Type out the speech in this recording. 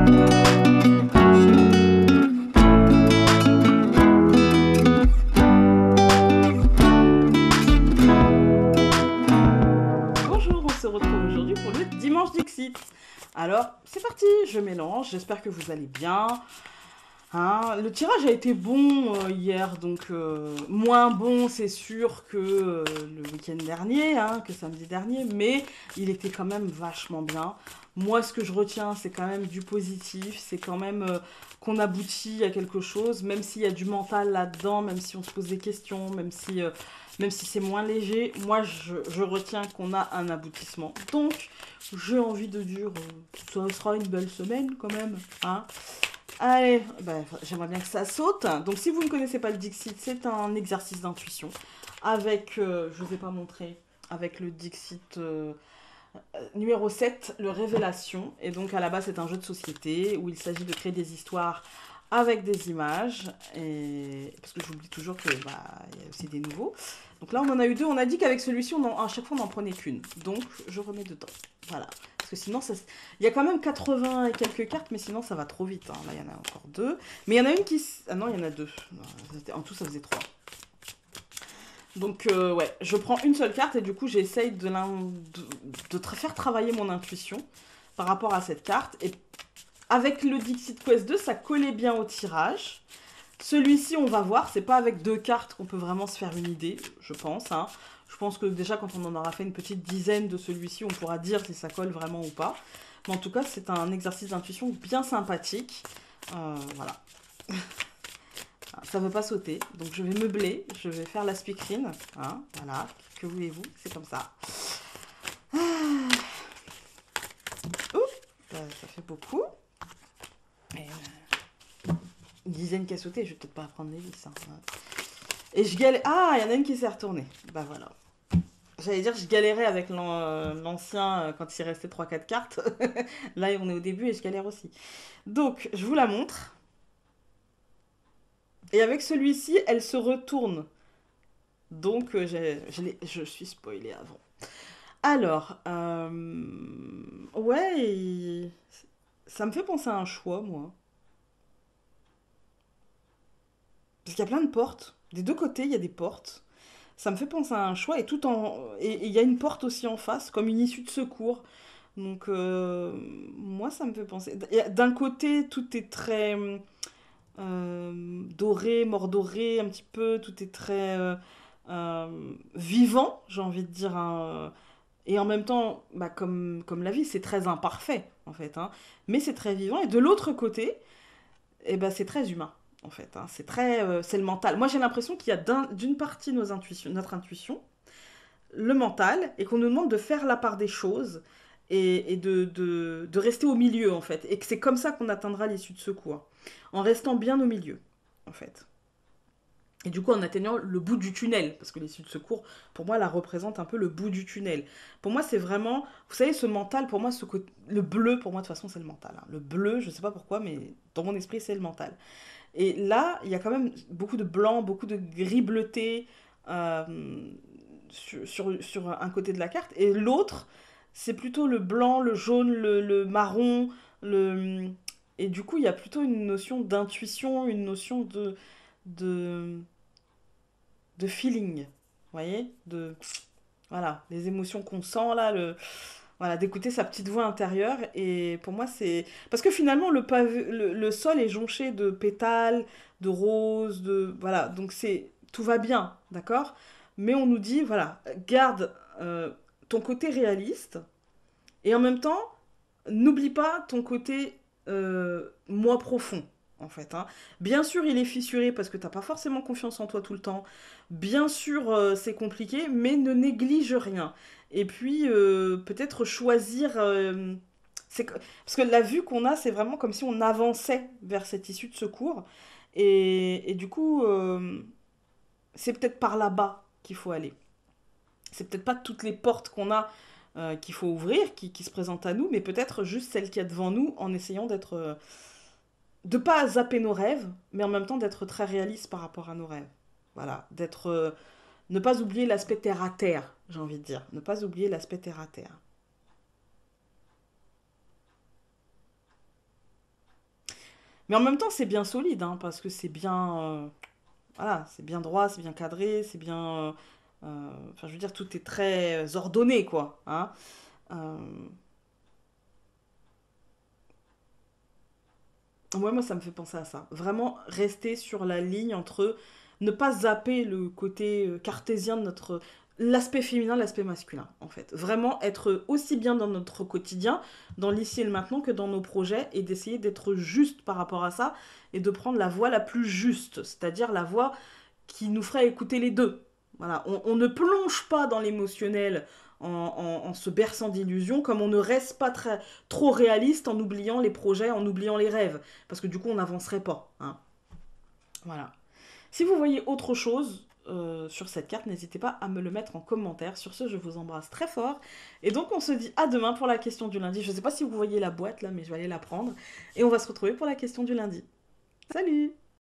Bonjour, on se retrouve aujourd'hui pour le Dimanche Dixit. Alors, c'est parti, je mélange, j'espère que vous allez bien. Hein, le tirage a été bon hier, donc moins bon, c'est sûr, que le week-end dernier, hein, que samedi dernier, mais il était quand même vachement bien. Moi, ce que je retiens, c'est quand même du positif, c'est quand même qu'on aboutit à quelque chose, même s'il y a du mental là-dedans, même si on se pose des questions, même si c'est moins léger. Moi, je retiens qu'on a un aboutissement. Donc, j'ai envie de dire, ça sera une belle semaine quand même, hein. Allez, bah, j'aimerais bien que ça saute. Donc, si vous ne connaissez pas le Dixit, c'est un exercice d'intuition avec, je ne vous ai pas montré, avec le Dixit numéro 7, le Révélation. Et donc, à la base, c'est un jeu de société où il s'agit de créer des histoires avec des images. Et... parce que j'oublie toujours que bah, y a aussi des nouveaux. Donc là, on en a eu deux. On a dit qu'avec celui-ci, à chaque fois, on n'en prenait qu'une. Donc, je remets dedans. Voilà. Parce que sinon, il y a quand même 80 et quelques cartes, mais sinon, ça va trop vite. Hein. Là, il y en a encore deux. Mais il y en a une qui... Ah non, il y en a deux. En tout, ça faisait trois. Donc, ouais, je prends une seule carte et du coup, j'essaye de faire travailler mon intuition par rapport à cette carte. Et avec le Dixit Quest 2, ça collait bien au tirage. Celui-ci, on va voir, c'est pas avec deux cartes qu'on peut vraiment se faire une idée, je pense. Hein. Je pense que déjà, quand on en aura fait une petite dizaine de celui-ci, on pourra dire si ça colle vraiment ou pas. Mais en tout cas, c'est un exercice d'intuition bien sympathique. Voilà. Ça ne veut pas sauter, donc je vais meubler, je vais faire la speakerine. Hein, voilà, que voulez-vous, c'est comme ça. Ça fait beaucoup. Et, une dizaine qui a sauté, je vais peut-être pas prendre les vis. Hein. Et je galère. Ah, il y en a une qui s'est retournée. Bah voilà. J'allais dire, je galérais avec l'ancien quand il restait 3-4 cartes. Là, on est au début et je galère aussi. Donc, je vous la montre. Et avec celui-ci, elle se retourne. Donc, je suis spoilée avant. Alors, ouais, ça me fait penser à un choix, moi. Parce qu'il y a plein de portes. Des deux côtés, il y a des portes. Ça me fait penser à un choix et il y a une porte aussi en face, comme une issue de secours. Donc, moi, ça me fait penser. D'un côté, tout est très doré, mordoré, un petit peu. Tout est très vivant, j'ai envie de dire. Hein. Et en même temps, bah, comme la vie, c'est très imparfait, en fait. Hein. Mais c'est très vivant. Et de l'autre côté, eh ben, c'est très humain, en fait. Hein. C'est le mental. Moi, j'ai l'impression qu'il y a d'une partie notre intuition, le mental, et qu'on nous demande de faire la part des choses et de rester au milieu, en fait. Et que c'est comme ça qu'on atteindra l'issue de secours. En restant bien au milieu, en fait. Et du coup, en atteignant le bout du tunnel, parce que l'issue de secours, pour moi, la représente un peu le bout du tunnel. Pour moi, c'est vraiment, vous savez, ce mental, pour moi, le bleu, pour moi, de toute façon, c'est le mental. Hein. Le bleu, je sais pas pourquoi, mais dans mon esprit, c'est le mental. Et là, il y a quand même beaucoup de blanc, beaucoup de gris bleuté euh, sur un côté de la carte. Et l'autre, c'est plutôt le blanc, le jaune, le marron. Le... Et du coup, il y a plutôt une notion d'intuition, une notion de, de feeling. Vous voyez voilà, les émotions qu'on sent là, voilà, d'écouter sa petite voix intérieure. Et pour moi, c'est... Parce que finalement, le sol est jonché de pétales, de roses, de... Voilà, donc tout va bien, d'accord. Mais on nous dit, voilà, garde ton côté réaliste. Et en même temps, n'oublie pas ton côté moi profond, en fait. Hein. Bien sûr, il est fissuré parce que t'as pas forcément confiance en toi tout le temps. Bien sûr, c'est compliqué, mais ne néglige rien. Et puis, peut-être choisir... parce que la vue qu'on a, c'est vraiment comme si on avançait vers cette issue de secours. Et du coup, c'est peut-être par là-bas qu'il faut aller. C'est peut-être pas toutes les portes qu'on a qu'il faut ouvrir, qui se présentent à nous, mais peut-être juste celle qu'il y a devant nous en essayant de pas zapper nos rêves, mais en même temps d'être très réaliste par rapport à nos rêves. Voilà, ne pas oublier l'aspect terre à terre, j'ai envie de dire. Ne pas oublier l'aspect terre à terre. Mais en même temps, c'est bien solide, hein, parce que c'est bien, voilà, c'est bien droit, c'est bien cadré, c'est bien, enfin, je veux dire, tout est très ordonné, quoi, hein. Euh, ouais, moi, ça me fait penser à ça. Vraiment rester sur la ligne entre ne pas zapper le côté cartésien de notre... L'aspect féminin, l'aspect masculin, en fait. Vraiment être aussi bien dans notre quotidien, dans l'ici et le maintenant, que dans nos projets, et d'essayer d'être juste par rapport à ça, et de prendre la voie la plus juste, c'est-à-dire la voie qui nous ferait écouter les deux. Voilà, on ne plonge pas dans l'émotionnel en se berçant d'illusions, comme on ne reste pas trop réaliste en oubliant les projets, en oubliant les rêves, parce que du coup on n'avancerait pas. Hein. Voilà. Si vous voyez autre chose sur cette carte, n'hésitez pas à me le mettre en commentaire. Sur ce, je vous embrasse très fort. Et donc on se dit à demain pour la question du lundi. Je ne sais pas si vous voyez la boîte là, mais je vais aller la prendre. Et on va se retrouver pour la question du lundi. Salut!